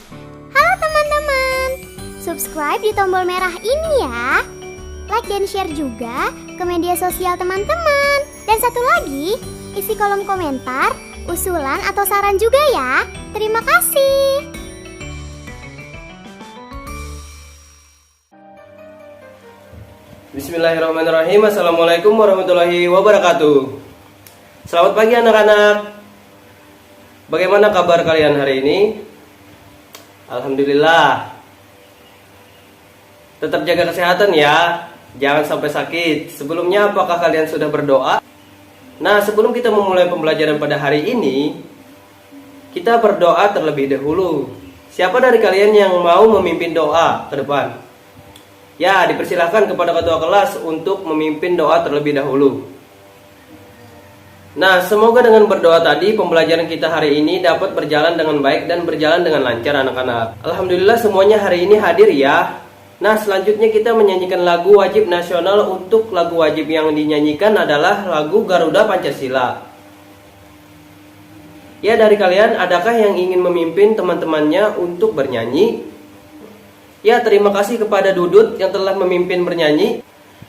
Halo teman-teman, subscribe di tombol merah ini ya. Like dan share juga ke media sosial teman-teman. Dan satu lagi, isi kolom komentar, usulan atau saran juga ya. Terima kasih. Bismillahirrahmanirrahim. Assalamualaikum warahmatullahi wabarakatuh. Selamat pagi anak-anak. Bagaimana kabar kalian hari ini? Alhamdulillah. Tetap jaga kesehatan ya. Jangan sampai sakit. Sebelumnya apakah kalian sudah berdoa? Nah, sebelum kita memulai pembelajaran pada hari ini, kita berdoa terlebih dahulu. Siapa dari kalian yang mau memimpin doa ke depan? Ya, dipersilahkan kepada ketua kelas untuk memimpin doa terlebih dahulu. Nah, semoga dengan berdoa tadi pembelajaran kita hari ini dapat berjalan dengan baik dan berjalan dengan lancar anak-anak. Alhamdulillah semuanya hari ini hadir ya. Nah, selanjutnya kita menyanyikan lagu wajib nasional. Untuk lagu wajib yang dinyanyikan adalah lagu Garuda Pancasila. Ya, dari kalian adakah yang ingin memimpin teman-temannya untuk bernyanyi? Ya, terima kasih kepada Dudut yang telah memimpin bernyanyi.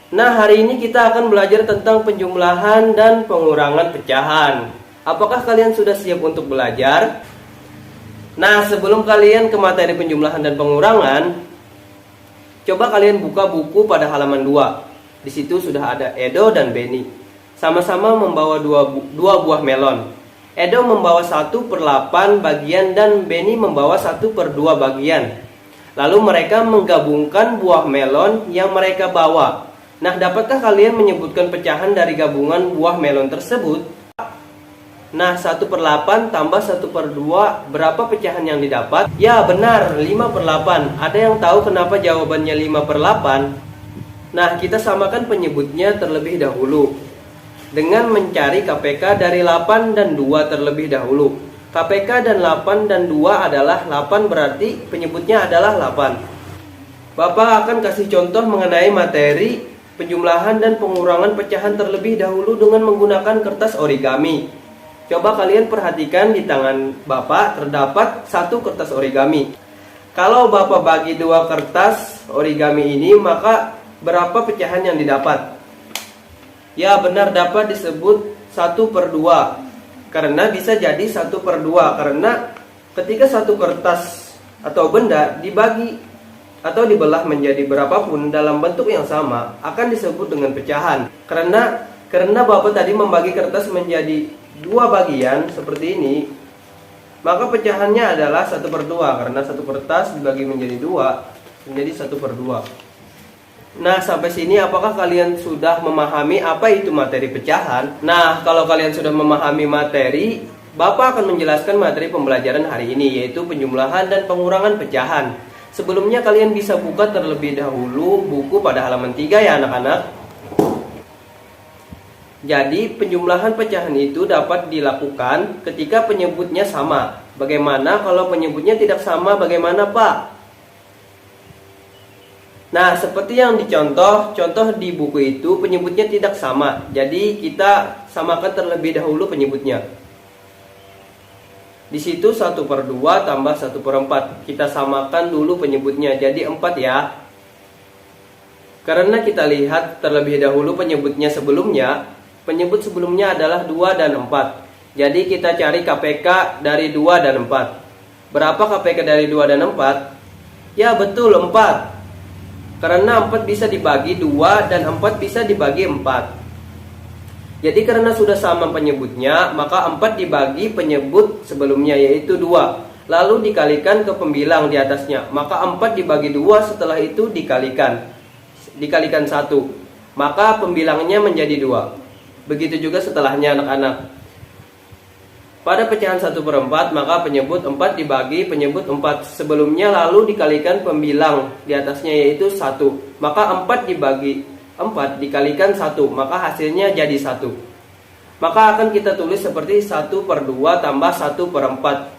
Nah, hari ini kita akan belajar tentang penjumlahan dan pengurangan pecahan. Apakah kalian sudah siap untuk belajar? Nah, sebelum kalian ke materi penjumlahan dan pengurangan, coba kalian buka buku pada halaman 2. Di situ sudah ada Edo dan Beni. Sama-sama membawa dua buah melon. Edo membawa 1/8 bagian dan Beni membawa 1/2 bagian. Lalu mereka menggabungkan buah melon yang mereka bawa. Nah, dapatkah kalian menyebutkan pecahan dari gabungan buah melon tersebut? Nah, 1/8 tambah 1/2, berapa pecahan yang didapat? Ya, benar, 5/8. Ada yang tahu kenapa jawabannya 5/8? Nah, kita samakan penyebutnya terlebih dahulu dengan mencari KPK dari 8 dan 2 terlebih dahulu. KPK dan 8 dan 2 adalah 8, berarti penyebutnya adalah 8. Bapak akan kasih contoh mengenai materi penjumlahan dan pengurangan pecahan terlebih dahulu dengan menggunakan kertas origami. Coba kalian perhatikan di tangan Bapak terdapat 1 kertas origami. Kalau Bapak bagi 2 kertas origami ini, maka berapa pecahan yang didapat? Ya, benar, dapat disebut 1/2. Karena bisa jadi 1/2. Karena ketika 1 kertas atau benda dibagi atau dibelah menjadi berapapun dalam bentuk yang sama akan disebut dengan pecahan. Karena Bapak tadi membagi kertas menjadi 2 bagian seperti ini, maka pecahannya adalah 1/2. Karena 1 kertas dibagi menjadi 2 menjadi 1/2. Nah, sampai sini apakah kalian sudah memahami apa itu materi pecahan? Nah, kalau kalian sudah memahami materi, Bapak akan menjelaskan materi pembelajaran hari ini, yaitu penjumlahan dan pengurangan pecahan. Sebelumnya kalian bisa buka terlebih dahulu buku pada halaman 3 ya anak-anak. Jadi penjumlahan pecahan itu dapat dilakukan ketika penyebutnya sama. Bagaimana kalau penyebutnya tidak sama, bagaimana Pak? Nah, seperti yang contoh di buku itu penyebutnya tidak sama. Jadi kita samakan terlebih dahulu penyebutnya. Di situ 1/2 tambah 1/4. Kita samakan dulu penyebutnya jadi 4 ya. Karena kita lihat terlebih dahulu penyebutnya sebelumnya. Penyebut sebelumnya adalah 2 dan 4. Jadi kita cari KPK dari 2 dan 4. Berapa KPK dari 2 dan 4? Ya, betul, 4. Karena 4 bisa dibagi 2 dan 4 bisa dibagi 4. Jadi karena sudah sama penyebutnya, maka 4 dibagi penyebut sebelumnya yaitu 2. Lalu dikalikan ke pembilang di atasnya. Maka 4 dibagi 2, setelah itu dikalikan 1. Maka pembilangnya menjadi 2. Begitu juga setelahnya anak-anak. Pada pecahan 1/4, maka penyebut 4 dibagi penyebut 4 sebelumnya lalu dikalikan pembilang di atasnya yaitu 1. Maka 4 dibagi 4 dikalikan 1, maka hasilnya jadi 1. Maka akan kita tulis seperti 1/2 tambah 1/4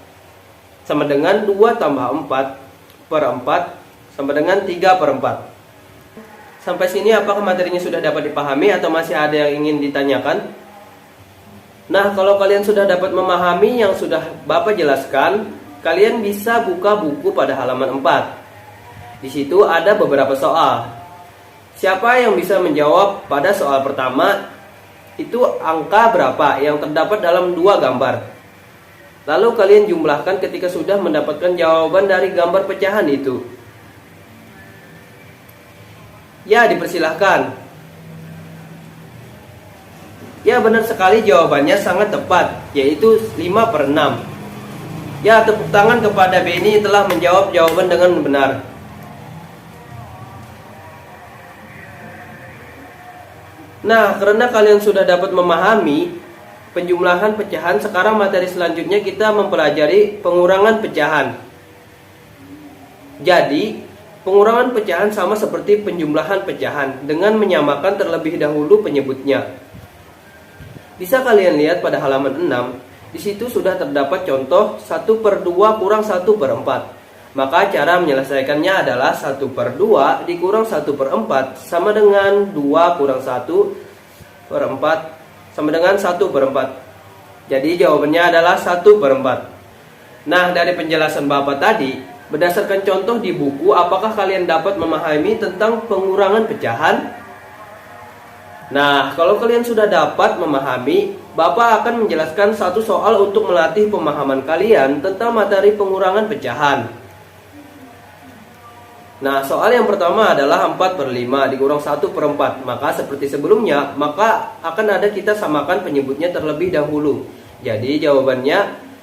sama dengan 2 tambah 4/4 sama dengan 3/4. Sampai sini apakah materinya sudah dapat dipahami atau masih ada yang ingin ditanyakan? Nah, kalau kalian sudah dapat memahami yang sudah Bapak jelaskan, kalian bisa buka buku pada halaman 4. Di situ ada beberapa soal. Siapa yang bisa menjawab pada soal pertama? Itu angka berapa yang terdapat dalam 2 gambar. Lalu kalian jumlahkan ketika sudah mendapatkan jawaban dari gambar pecahan itu. Ya, dipersilahkan. Ya, benar sekali, jawabannya sangat tepat, yaitu 5/6. Ya, tepuk tangan kepada Benny telah menjawab jawaban dengan benar. Nah, karena kalian sudah dapat memahami penjumlahan pecahan, sekarang materi selanjutnya kita mempelajari pengurangan pecahan. Jadi, pengurangan pecahan sama seperti penjumlahan pecahan dengan menyamakan terlebih dahulu penyebutnya. Bisa kalian lihat pada halaman 6, di situ sudah terdapat contoh 1/2 kurang 1/4. Maka cara menyelesaikannya adalah 1/2 dikurang 1/4 sama dengan 2 kurang 1/4 sama dengan 1/4. Jadi jawabannya adalah 1/4. Nah, dari penjelasan Bapak tadi, berdasarkan contoh di buku, apakah kalian dapat memahami tentang pengurangan pecahan? Nah, kalau kalian sudah dapat memahami, Bapak akan menjelaskan satu soal untuk melatih pemahaman kalian tentang materi pengurangan pecahan. Nah, soal yang pertama adalah 4/5 dikurang 1/4. Maka seperti sebelumnya, maka akan ada kita samakan penyebutnya terlebih dahulu. Jadi jawabannya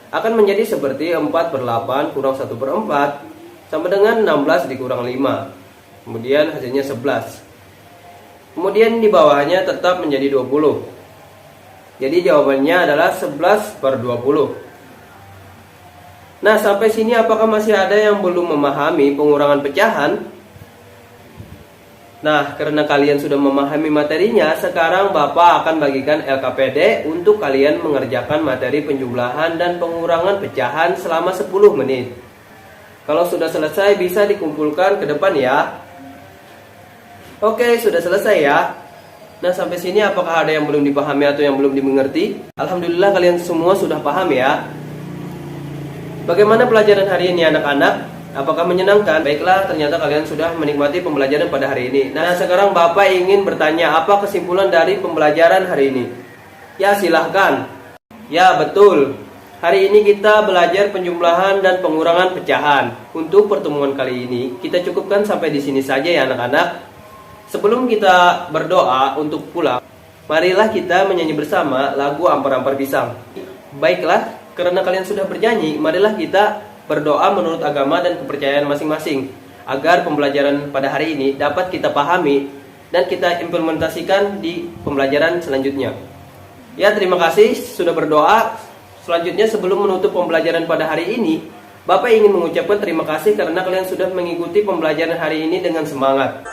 akan menjadi seperti 4/8 kurang 1/4 sama dengan 16 dikurang 5. Kemudian hasilnya 11. Kemudian di bawahnya tetap menjadi 20. Jadi jawabannya adalah 11/20. Nah, sampai sini apakah masih ada yang belum memahami pengurangan pecahan? Nah, karena kalian sudah memahami materinya, sekarang Bapak akan bagikan LKPD untuk kalian mengerjakan materi penjumlahan dan pengurangan pecahan selama 10 menit. Kalau sudah selesai bisa dikumpulkan ke depan ya. Oke, sudah selesai ya. Nah, sampai sini apakah ada yang belum dipahami atau yang belum dimengerti? Alhamdulillah kalian semua sudah paham ya. Bagaimana pelajaran hari ini anak-anak? Apakah menyenangkan? Baiklah, ternyata kalian sudah menikmati pembelajaran pada hari ini. Nah, sekarang Bapak ingin bertanya, apa kesimpulan dari pembelajaran hari ini? Ya, silahkan. Ya, betul. Hari ini kita belajar penjumlahan dan pengurangan pecahan. Untuk pertemuan kali ini, kita cukupkan sampai di sini saja ya anak-anak. Sebelum kita berdoa untuk pulang, marilah kita menyanyi bersama lagu Ampar-Ampar Pisang. Baiklah, karena kalian sudah bernyanyi, marilah kita berdoa menurut agama dan kepercayaan masing-masing, agar pembelajaran pada hari ini dapat kita pahami dan kita implementasikan di pembelajaran selanjutnya. Ya, terima kasih sudah berdoa. Selanjutnya, sebelum menutup pembelajaran pada hari ini, Bapak ingin mengucapkan terima kasih karena kalian sudah mengikuti pembelajaran hari ini dengan semangat.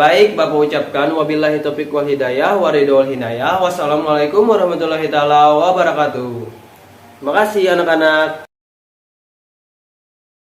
Baik, Bapak ucapkan wabillahi taufiq wal hidayah waridul hinayah. Wassalamualaikum warahmatullahi taala wabarakatuh. Terima kasih anak-anak.